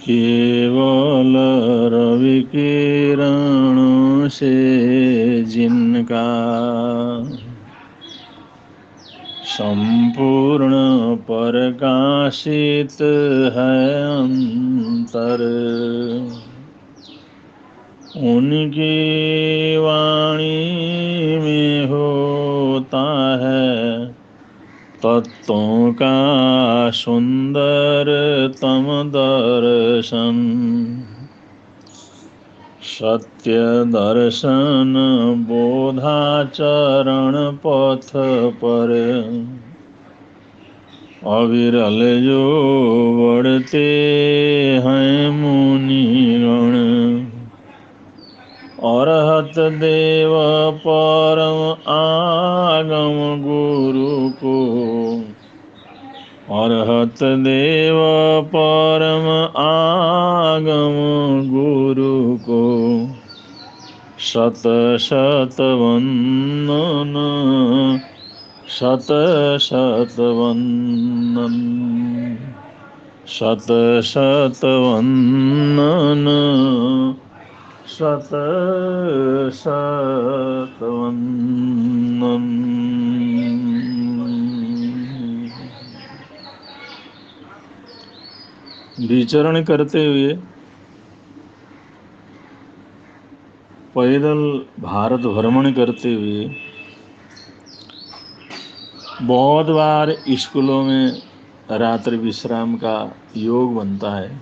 केवल रवि किरणों से जिनका संपूर्ण प्रकाशित है अंतर, उनकी वाणी में होता है तत्वों का सुंदरतम दर्शन। सत्य दर्शन बोधाचरण पथ पर अविरल जो बढ़ते हैं मुनिगण। अरहत देव परम आगम गुरु को, अरहत देव परम आगम गुरु को शत शत वंदन, शत शत वंदन, शत शत वंदन, शत शत वंदन। विचरण करते हुए पैदल भारत भ्रमण करते हुए बहुत बार स्कूलों में रात्रि विश्राम का योग बनता है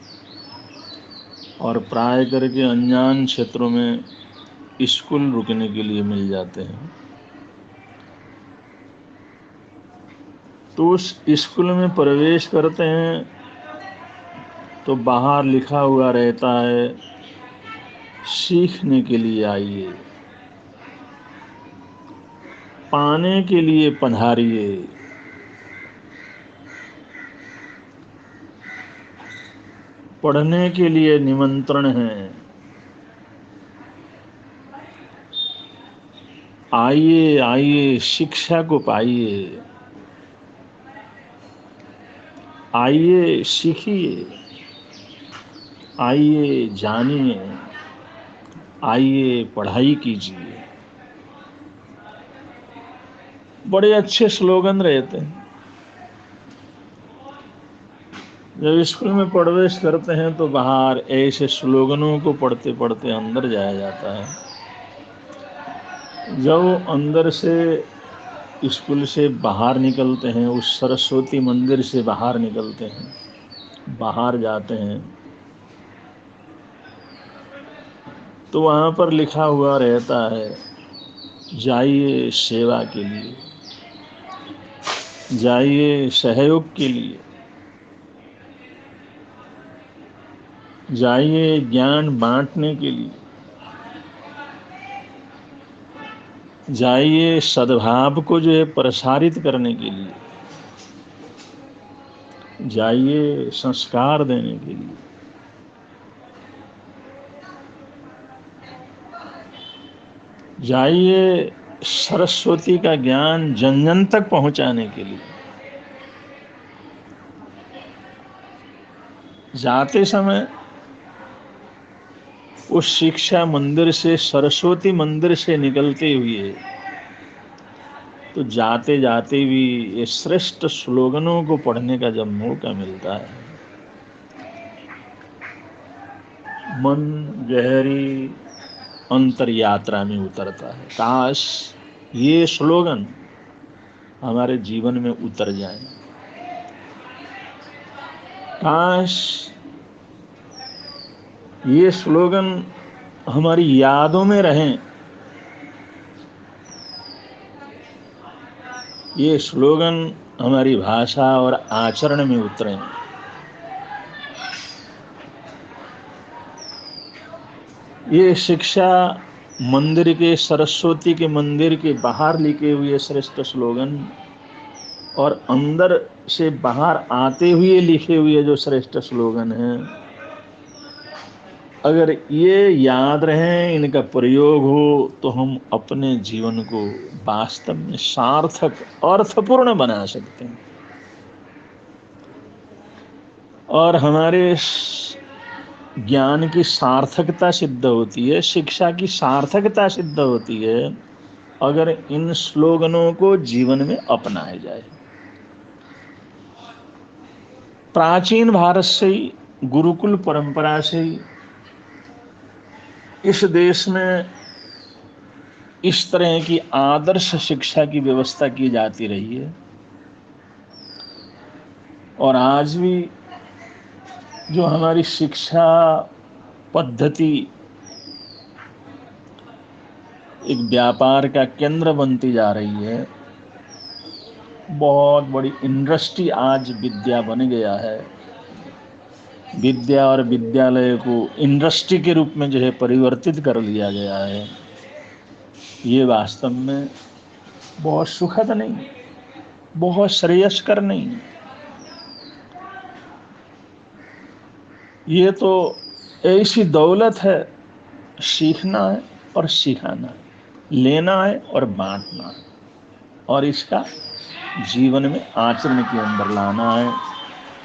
और प्राय करके अनजान क्षेत्रों में स्कूल रुकने के लिए मिल जाते हैं। तो उस स्कूल में प्रवेश करते हैं तो बाहर लिखा हुआ रहता है सीखने के लिए आइए, पाने के लिए पधारिए। पढ़ने के लिए निमंत्रण है, आइए आइए शिक्षा को पाइए, आइए सीखिए, आइए जानिए, आइए पढ़ाई कीजिए। बड़े अच्छे स्लोगन रहते हैं। जब स्कूल में प्रवेश करते हैं तो बाहर ऐसे स्लोगनों को पढ़ते पढ़ते अंदर जाया जाता है। जब अंदर से स्कूल से बाहर निकलते हैं, उस सरस्वती मंदिर से बाहर निकलते हैं, बाहर जाते हैं, तो वहाँ पर लिखा हुआ रहता है जाइए सेवा के लिए, जाइए सहयोग के लिए, जाइए ज्ञान बांटने के लिए, जाइए सद्भाव को जो है प्रसारित करने के लिए, जाइए संस्कार देने के लिए, जाइए सरस्वती का ज्ञान जन जन तक पहुंचाने के लिए। जाते समय उस शिक्षा मंदिर से, सरस्वती मंदिर से निकलते हुए तो जाते जाते भी ये श्रेष्ठ स्लोगनों को पढ़ने का जब मौका मिलता है, मन गहरी अंतर यात्रा में उतरता है। काश ये स्लोगन हमारे जीवन में उतर जाए, काश ये स्लोगन हमारी यादों में रहें, ये स्लोगन हमारी भाषा और आचरण में उतरें। ये शिक्षा मंदिर के, सरस्वती के मंदिर के बाहर लिखे हुए श्रेष्ठ स्लोगन और अंदर से बाहर आते हुए लिखे हुए जो श्रेष्ठ स्लोगन हैं, अगर ये याद रहें, इनका प्रयोग हो, तो हम अपने जीवन को वास्तव में सार्थक, अर्थपूर्ण बना सकते हैं और हमारे ज्ञान की सार्थकता सिद्ध होती है, शिक्षा की सार्थकता सिद्ध होती है अगर इन स्लोगनों को जीवन में अपनाया जाए। प्राचीन भारत से ही, गुरुकुल परंपरा से ही इस देश में इस तरह की आदर्श शिक्षा की व्यवस्था की जाती रही है। और आज भी जो हमारी शिक्षा पद्धति एक व्यापार का केंद्र बनती जा रही है, बहुत बड़ी इंडस्ट्री आज विद्या बन गया है। विद्या और विद्यालय को इंडस्ट्री के रूप में जो है परिवर्तित कर लिया गया है। ये वास्तव में बहुत सुखद नहीं, बहुत श्रेयस्कर नहीं। ये तो ऐसी दौलत है, सीखना है और सिखाना है, लेना है और बांटना है, और इसका जीवन में आचरण के अंदर लाना है।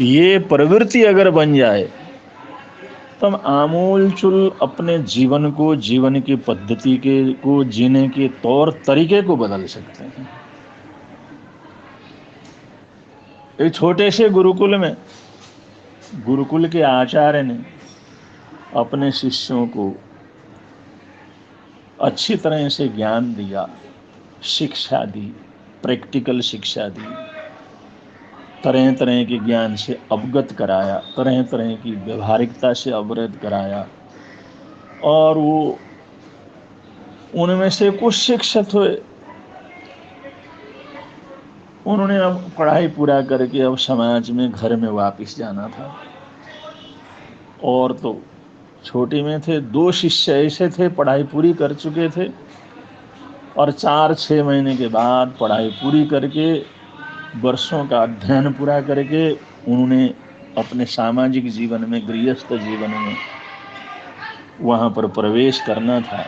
ये प्रवृत्ति अगर बन जाए तो हम आमूल चूल अपने जीवन को, जीवन की पद्धति को, जीने के तौर तरीके को बदल सकते हैं। एक छोटे से गुरुकुल में गुरुकुल के आचार्य ने अपने शिष्यों को अच्छी तरह से ज्ञान दिया, शिक्षा दी, प्रैक्टिकल शिक्षा दी, तरह तरह के ज्ञान से अवगत कराया, तरह तरह की व्यवहारिकता से अवगत कराया। और वो उनमें से कुछ शिक्षित हुए, उन्होंने अब पढ़ाई पूरा करके अब समाज में, घर में वापस जाना था। और तो छोटे में थे, 2 शिष्य ऐसे थे पढ़ाई पूरी कर चुके थे, और 4-6 महीने के बाद पढ़ाई पूरी करके, वर्षों का अध्ययन पूरा करके उन्होंने अपने सामाजिक जीवन में, गृहस्थ जीवन में वहाँ पर प्रवेश करना था।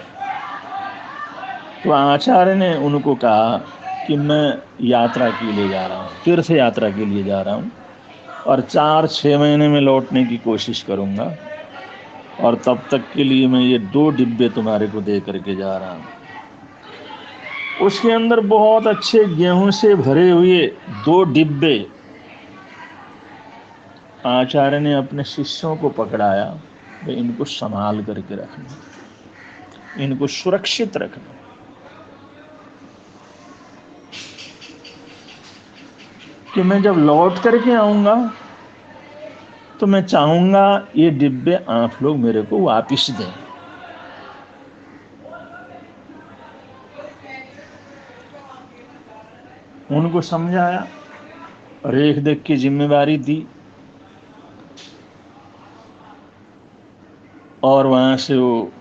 तो आचार्य ने उनको कहा कि मैं यात्रा के लिए जा रहा हूँ, तीर्थ यात्रा के लिए जा रहा हूँ, और 4-6 महीने में लौटने की कोशिश करूँगा, और तब तक के लिए मैं ये 2 डिब्बे तुम्हारे को दे करके जा रहा हूँ। उसके अंदर बहुत अच्छे गेहूं से भरे हुए 2 डिब्बे आचार्य ने अपने शिष्यों को पकड़ाया, भाई इनको संभाल करके रखना, इनको सुरक्षित रखना। कि मैं जब लौट करके आऊंगा तो मैं चाहूंगा ये डिब्बे आप लोग मेरे को वापस दें। उनको समझाया, रेख देख की जिम्मेवारी दी, और वहां से वो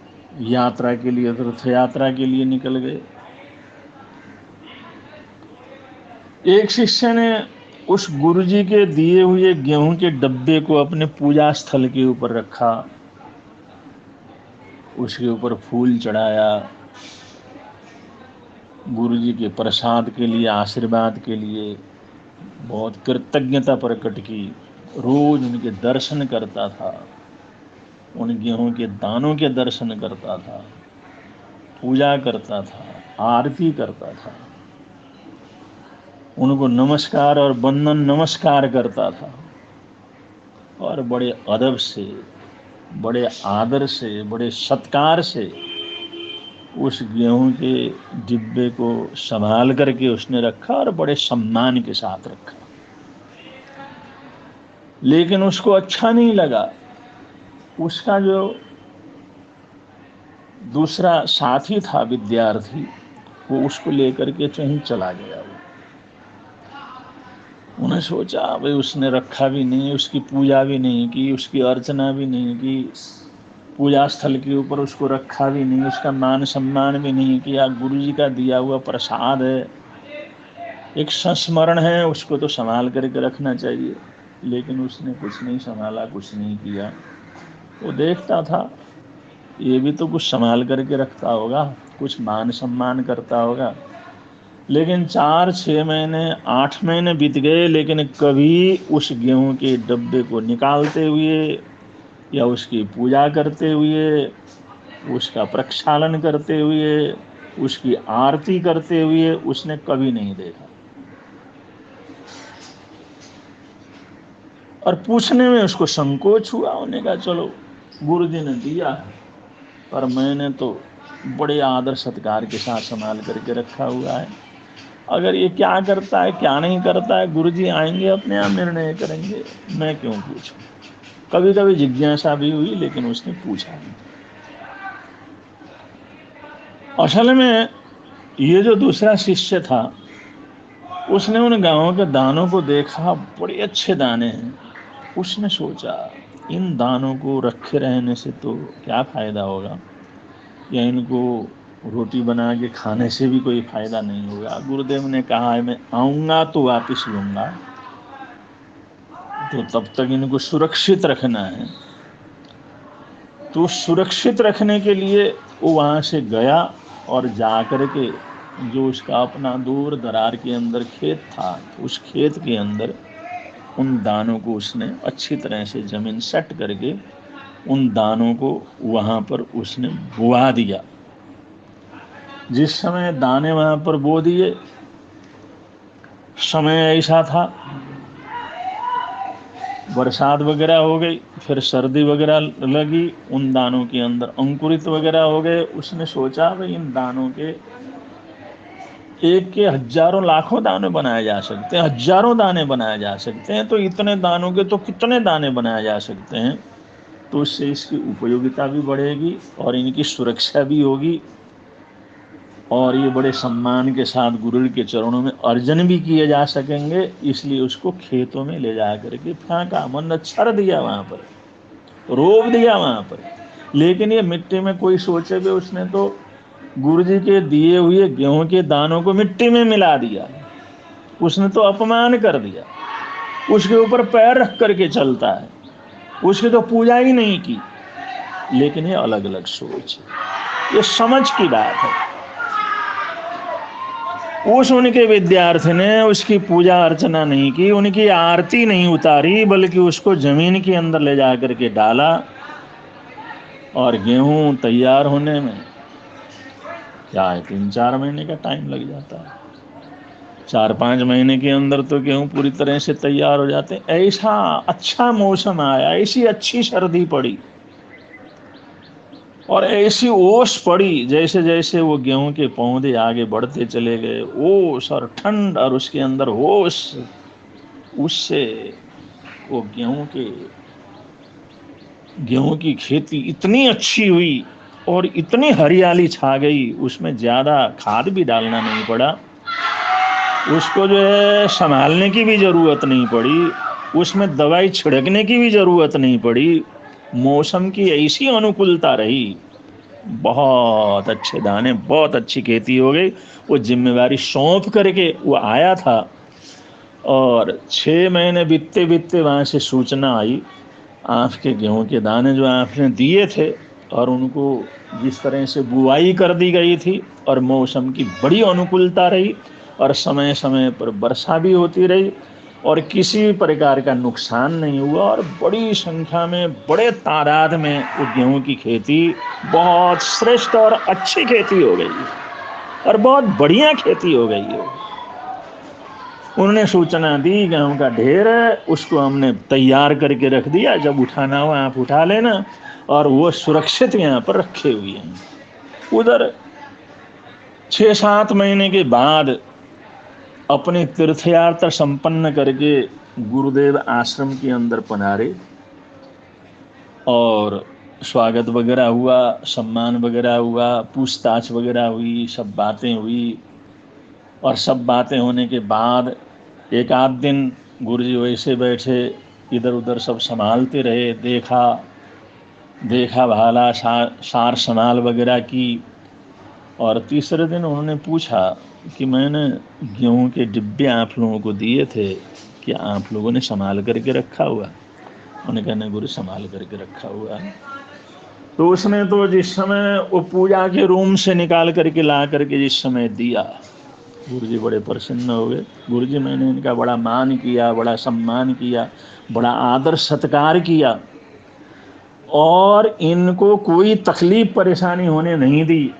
यात्रा के लिए, तीर्थ यात्रा के लिए निकल गए। एक शिष्य ने उस गुरुजी के दिए हुए गेहूं के डब्बे को अपने पूजा स्थल के ऊपर रखा, उसके ऊपर फूल चढ़ाया, गुरुजी के प्रसाद के लिए, आशीर्वाद के लिए बहुत कृतज्ञता प्रकट की। रोज उनके दर्शन करता था, उन गेहूं के दानों के दर्शन करता था, पूजा करता था, आरती करता था, उनको नमस्कार और वंदन नमस्कार करता था, और बड़े अदब से, बड़े आदर से, बड़े सत्कार से उस गेहूं के डिब्बे को संभाल करके उसने रखा, और बड़े सम्मान के साथ रखा। लेकिन उसको अच्छा नहीं लगा। उसका जो दूसरा साथी था, विद्यार्थी, वो उसको लेकर के कहीं चला गया। उन्हें सोचा भाई उसने रखा भी नहीं, उसकी पूजा भी नहीं की, उसकी अर्चना भी नहीं की, पूजा स्थल के ऊपर उसको रखा भी नहीं, उसका मान सम्मान भी नहीं किया। गुरुजी का दिया हुआ प्रसाद है, एक संस्मरण है, उसको तो संभाल करके रखना चाहिए। लेकिन उसने कुछ नहीं संभाला, कुछ नहीं किया। वो देखता था ये भी तो कुछ संभाल करके रखता होगा, कुछ मान सम्मान करता होगा। लेकिन 4-6 महीने, 8 महीने बीत गए, लेकिन कभी उस गेहूं के डब्बे को निकालते हुए, या उसकी पूजा करते हुए, उसका प्रक्षालन करते हुए, उसकी आरती करते हुए उसने कभी नहीं देखा। और पूछने में उसको संकोच हुआ। उन्होंने कहा चलो गुरु जी ने दिया है, पर मैंने तो बड़े आदर सत्कार के साथ संभाल करके रखा हुआ है। अगर ये क्या करता है क्या नहीं करता है, गुरु जी आएंगे अपने आप निर्णय करेंगे, मैं क्यों पूछूं। कभी कभी जिज्ञासा भी हुई, लेकिन उसने पूछा नहीं। असल में ये जो दूसरा शिष्य था, उसने उन गांवों के दानों को देखा, बड़े अच्छे दाने हैं। उसने सोचा इन दानों को रखे रहने से तो क्या फायदा होगा, या इनको रोटी बना के खाने से भी कोई फायदा नहीं होगा। गुरुदेव ने कहा है मैं आऊंगा तो वापस लूंगा, तो तब तक इनको सुरक्षित रखना है। तो सुरक्षित रखने के लिए वो वहाँ से गया और जाकर के जो उसका अपना दूर दरार के अंदर खेत था, उस खेत के अंदर उन दानों को उसने अच्छी तरह से जमीन सेट करके उन दानों को वहाँ पर उसने बुआ दिया। जिस समय दाने वहाँ पर बो दिए, समय ऐसा था बरसात वगैरह हो गई, फिर सर्दी वगैरह लगी, उन दानों के अंदर अंकुरित वगैरह हो गए। उसने सोचा भाई इन दानों के एक के हजारों लाखों दाने बनाए जा सकते हैं, हजारों दाने बनाए जा सकते हैं, तो इतने दानों के तो कितने दाने बनाए जा सकते हैं। तो इससे इसकी उपयोगिता भी बढ़ेगी और इनकी सुरक्षा भी होगी, और ये बड़े सम्मान के साथ गुरु के चरणों में अर्जन भी किए जा सकेंगे। इसलिए उसको खेतों में ले जा करके फेंका, मन छर दिया, वहाँ पर रोप दिया वहाँ पर। लेकिन ये मिट्टी में कोई सोचे भी, उसने तो गुरु जी के दिए हुए गेहूं के दानों को मिट्टी में मिला दिया। उसने तो अपमान कर दिया, उसके ऊपर पैर रख करके चलता है, उसकी तो पूजा ही नहीं की। लेकिन ये अलग अलग सोच है, ये समझ की बात है। उस उनके विद्यार्थी ने उसकी पूजा अर्चना नहीं की, उनकी आरती नहीं उतारी, बल्कि उसको जमीन के अंदर ले जा करके डाला। और गेहूं तैयार होने में क्या है, 3-4 महीने का टाइम लग जाता है। 4-5 महीने के अंदर तो गेहूं पूरी तरह से तैयार हो जाते हैं। ऐसा अच्छा मौसम आया, ऐसी अच्छी सर्दी पड़ी और ऐसी ओस पड़ी, जैसे जैसे वो गेहूं के पौधे आगे बढ़ते चले गए, ओस और ठंड और उसके अंदर ओस, उससे वो गेहूं की खेती इतनी अच्छी हुई और इतनी हरियाली छा गई, उसमें ज़्यादा खाद भी डालना नहीं पड़ा, उसको जो है संभालने की भी ज़रूरत नहीं पड़ी, उसमें दवाई छिड़कने की भी ज़रूरत नहीं पड़ी। मौसम की ऐसी अनुकूलता रही, बहुत अच्छे दाने, बहुत अच्छी खेती हो गई। वो जिम्मेवारी सौंप करके वो आया था, और 6 महीने बीतते बीतते वहाँ से सूचना आई, आपके गेहूं के दाने जो आपने दिए थे और उनको जिस तरह से बुआई कर दी गई थी, और मौसम की बड़ी अनुकूलता रही, और समय समय पर वर्षा भी होती रही, और किसी भी प्रकार का नुकसान नहीं हुआ, और बड़ी संख्या में, बड़े तादाद में वो गेहूं की खेती बहुत श्रेष्ठ और अच्छी खेती हो गई, और बहुत बढ़िया खेती हो गई है। उन्होंने सूचना दी, गेहूं का ढेर है, उसको हमने तैयार करके रख दिया, जब उठाना हो आप उठा लेना, और वो सुरक्षित यहाँ पर रखे हुए हैं। उधर 6-7 महीने के बाद अपनी तीर्थयात्रा संपन्न करके गुरुदेव आश्रम के अंदर पधारे, और स्वागत वगैरह हुआ, सम्मान वगैरह हुआ, पूछताछ वगैरह हुई, सब बातें हुई। और सब बातें होने के बाद एक आध दिन गुरुजी वैसे बैठे, इधर उधर सब संभालते रहे, देखा भाला, सार संभाल वगैरह की। और तीसरे दिन उन्होंने पूछा कि मैंने गेहूं के डिब्बे आप लोगों को दिए थे, क्या आप लोगों ने संभाल करके रखा हुआ? उन्होंने कहा नहीं गुरु, संभाल करके रखा हुआ है। तो उसने तो जिस समय वो पूजा के रूम से निकाल करके ला करके जिस समय दिया, गुरुजी बड़े प्रसन्न हो गए। गुरुजी, मैंने इनका बड़ा मान किया, बड़ा सम्मान किया, बड़ा आदर सत्कार किया, और इनको कोई तकलीफ परेशानी होने नहीं दी।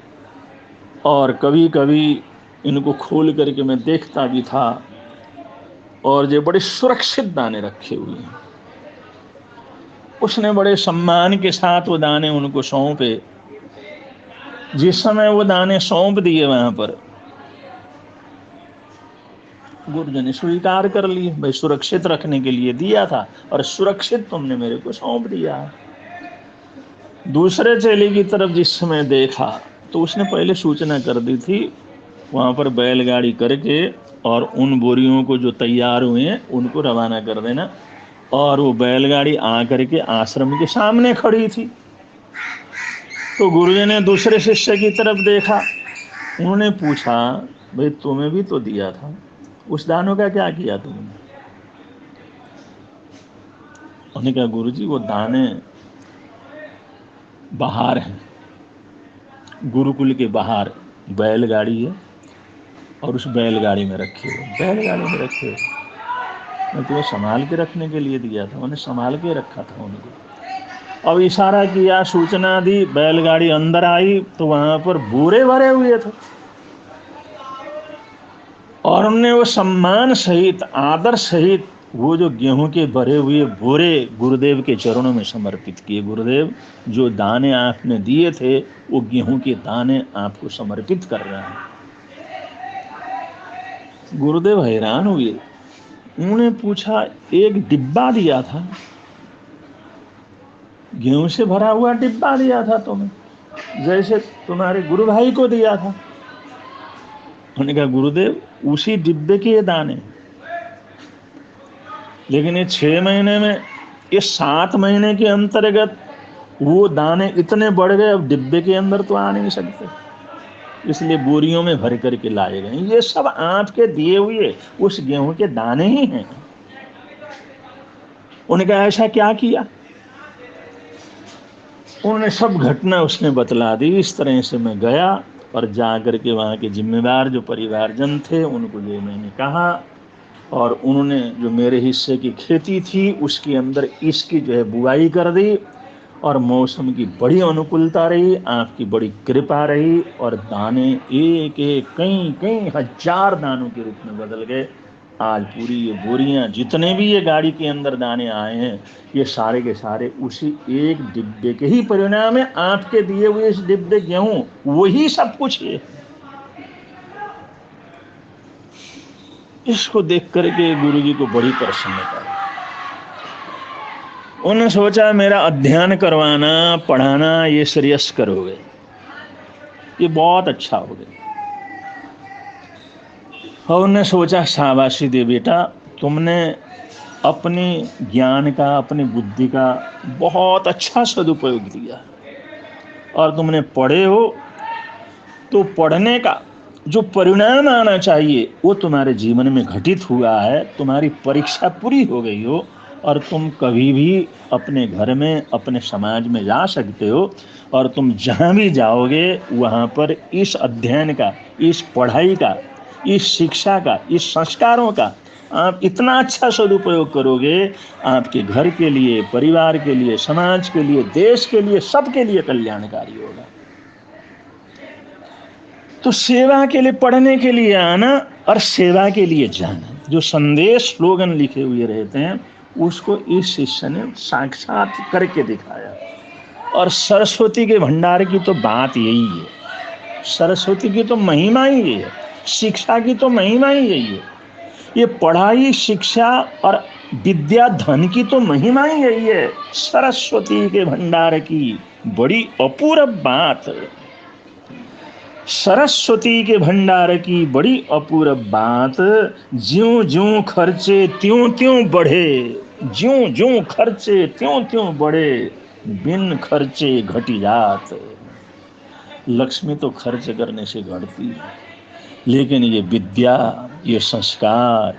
और कभी कभी इनको खोल करके मैं देखता भी था, और ये बड़े सुरक्षित दाने रखे हुए हैं। उसने बड़े सम्मान के साथ वो दाने उनको सौंपे। जिस समय वो दाने सौंप दिए, वहां पर गुरुजी ने स्वीकार कर लिए, भाई सुरक्षित रखने के लिए दिया था और सुरक्षित तुमने मेरे को सौंप दिया। दूसरे चेले की तरफ जिस समय देखा तो उसने पहले सूचना कर दी थी, वहां पर बैलगाड़ी करके और उन बोरियों को जो तैयार हुए हैं उनको रवाना कर देना। और वो बैलगाड़ी आकर के आश्रम के सामने खड़ी थी। तो गुरुजी ने दूसरे शिष्य की तरफ देखा, उन्होंने पूछा, भाई तुम्हें भी तो दिया था, उस दानों का क्या किया तुमने? उन्होंने कहा, गुरुजी वो दाने बाहर हैं, गुरुकुल के बाहर बैलगाड़ी है और उस बैलगाड़ी में रखे हुए, बैलगाड़ी में रखे हुए। मैं तुम्हें संभाल के रखने के लिए दिया था, मैंने संभाल के रखा था उनको। अब इशारा किया, सूचना दी, बैलगाड़ी अंदर आई तो वहां पर बोरे भरे हुए थे और उन्होंने वो सम्मान सहित, आदर सहित वो जो गेहूं के भरे हुए बोरे गुरुदेव के चरणों में समर्पित किए। गुरुदेव, जो दाने आपने दिए थे वो गेहूं के दाने आपको समर्पित कर रहे हैं। गुरुदेव हैरान हुए। उन्होंने पूछा, एक डिब्बा दिया था, गेहूं से भरा हुआ डिब्बा दिया था तुम्हें, जैसे तुम्हारे गुरु भाई को दिया था। उन्होंने कहा, गुरुदेव उसी डिब्बे के ये दाने, लेकिन ये 6 महीने में, ये 7 महीने के अंतर्गत वो दाने इतने बढ़ गए, अब डिब्बे के अंदर तो आ नहीं सकते, इसलिए बोरियों में भर करके लाए गए। ये सब आपके दिए हुए उस गेहूं के दाने ही हैं। उन्होंने कहा, ऐसा क्या किया? उन्होंने सब घटना उसने बतला दी। इस तरह से मैं गया और जा करके वहाँ के जिम्मेदार जो परिवारजन थे उनको ये मैंने कहा, और उन्होंने जो मेरे हिस्से की खेती थी उसके अंदर इसकी जो है बुआई कर दी, और मौसम की बड़ी अनुकूलता रही, आपकी बड़ी कृपा रही, और दाने एक एक कई कई हजार दानों के रूप में बदल गए। आज पूरी ये बोरियां, जितने भी ये गाड़ी के अंदर दाने आए हैं, ये सारे के सारे उसी एक डिब्बे के ही परिणाम है। आपके दिए हुए इस डिब्बे गेहूं, वही सब कुछ है। इसको देख करके गुरुजी को बड़ी प्रसन्नता। उन्होंने सोचा, मेरा अध्ययन करवाना, पढ़ाना ये श्रेयस्कर हो गए, ये बहुत अच्छा हो गया। और उन्होंने सोचा, शाबाशी दे बेटा, तुमने अपने ज्ञान का, अपनी बुद्धि का बहुत अच्छा सदुपयोग दिया, और तुमने पढ़े हो तो पढ़ने का जो परिणाम आना चाहिए वो तुम्हारे जीवन में घटित हुआ है। तुम्हारी परीक्षा पूरी हो गई हो और तुम कभी भी अपने घर में, अपने समाज में जा सकते हो, और तुम जहाँ भी जाओगे वहाँ पर इस अध्ययन का, इस पढ़ाई का, इस शिक्षा का, इस संस्कारों का आप इतना अच्छा सदुपयोग करोगे, आपके घर के लिए, परिवार के लिए, समाज के लिए, देश के लिए, सबके लिए कल्याणकारी होगा। तो सेवा के लिए, पढ़ने के लिए आना और सेवा के लिए जाना, जो संदेश स्लोगन लिखे हुए रहते हैं उसको इस शिष्य ने साक्षात करके दिखाया। और सरस्वती के भंडार की तो बात यही है, सरस्वती की तो महिमा ही यही है, शिक्षा की तो महिमा ही यही है। ये पढ़ाई, शिक्षा और विद्या धन की तो महिमा ही यही है। सरस्वती के भंडार की बड़ी अपूर्व बात है, सरस्वती के भंडार की बड़ी अपूर्व बात। ज्यों ज्यों खर्चे त्यों त्यों बढ़े, ज्यों ज्यों खर्चे त्यों त्यों बढ़े, बिन खर्चे घटी जात। लक्ष्मी तो खर्च करने से घटती है, लेकिन ये विद्या, ये संस्कार,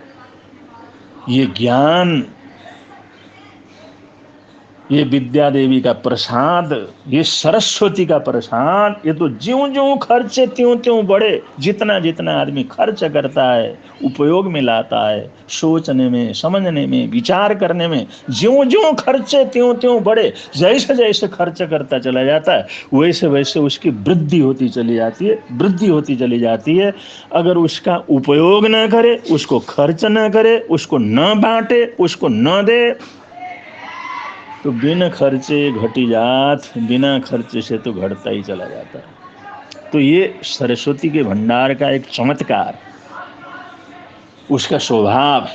ये ज्ञान, ये विद्या देवी का प्रसाद, ये सरस्वती का प्रसाद, ये तो ज्यों ज्यों खर्चे त्यों त्यों बढ़े। जितना जितना आदमी खर्च करता है, उपयोग में लाता है, सोचने में, समझने में, विचार करने में, ज्यों ज्यों खर्चे त्यों त्यों बढ़े, जैसे जैसे खर्च करता चला जाता है वैसे वैसे उसकी वृद्धि होती चली जाती है, वृद्धि होती चली जाती है। अगर उसका उपयोग न करे, उसको खर्च न करे, उसको न बांटे, उसको न दे, तो बिना खर्चे घटी जात, बिना खर्चे से तो घटता ही चला जाता है। तो ये सरस्वती के भंडार का एक चमत्कार, उसका स्वभाव।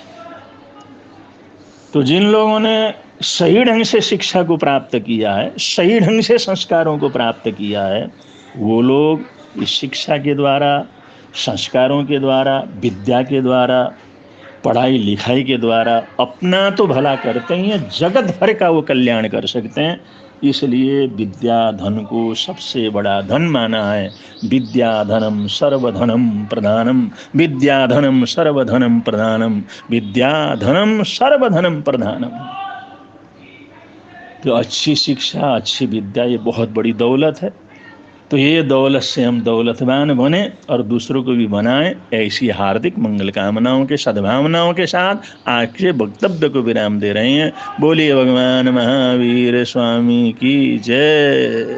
तो जिन लोगों ने सही ढंग से शिक्षा को प्राप्त किया है, सही ढंग से संस्कारों को प्राप्त किया है, वो लोग इस शिक्षा के द्वारा, संस्कारों के द्वारा, विद्या के द्वारा, पढ़ाई लिखाई के द्वारा अपना तो भला करते ही हैं, जगत भर का वो कल्याण कर सकते हैं। इसलिए विद्या धन को सबसे बड़ा धन माना है। विद्या धनम सर्वधनम प्रधानम, विद्या धनम सर्वधनम प्रधानम, विद्या धनम सर्वधनम प्रधानम। तो अच्छी शिक्षा, अच्छी विद्या, ये बहुत बड़ी दौलत है। तो ये दौलत से हम दौलतवान बने और दूसरों को भी बनाएं, ऐसी हार्दिक मंगल कामनाओं के, सद्भावनाओं के साथ आज के वक्तव्य को विराम दे रहे हैं। बोलिए भगवान महावीर स्वामी की जय।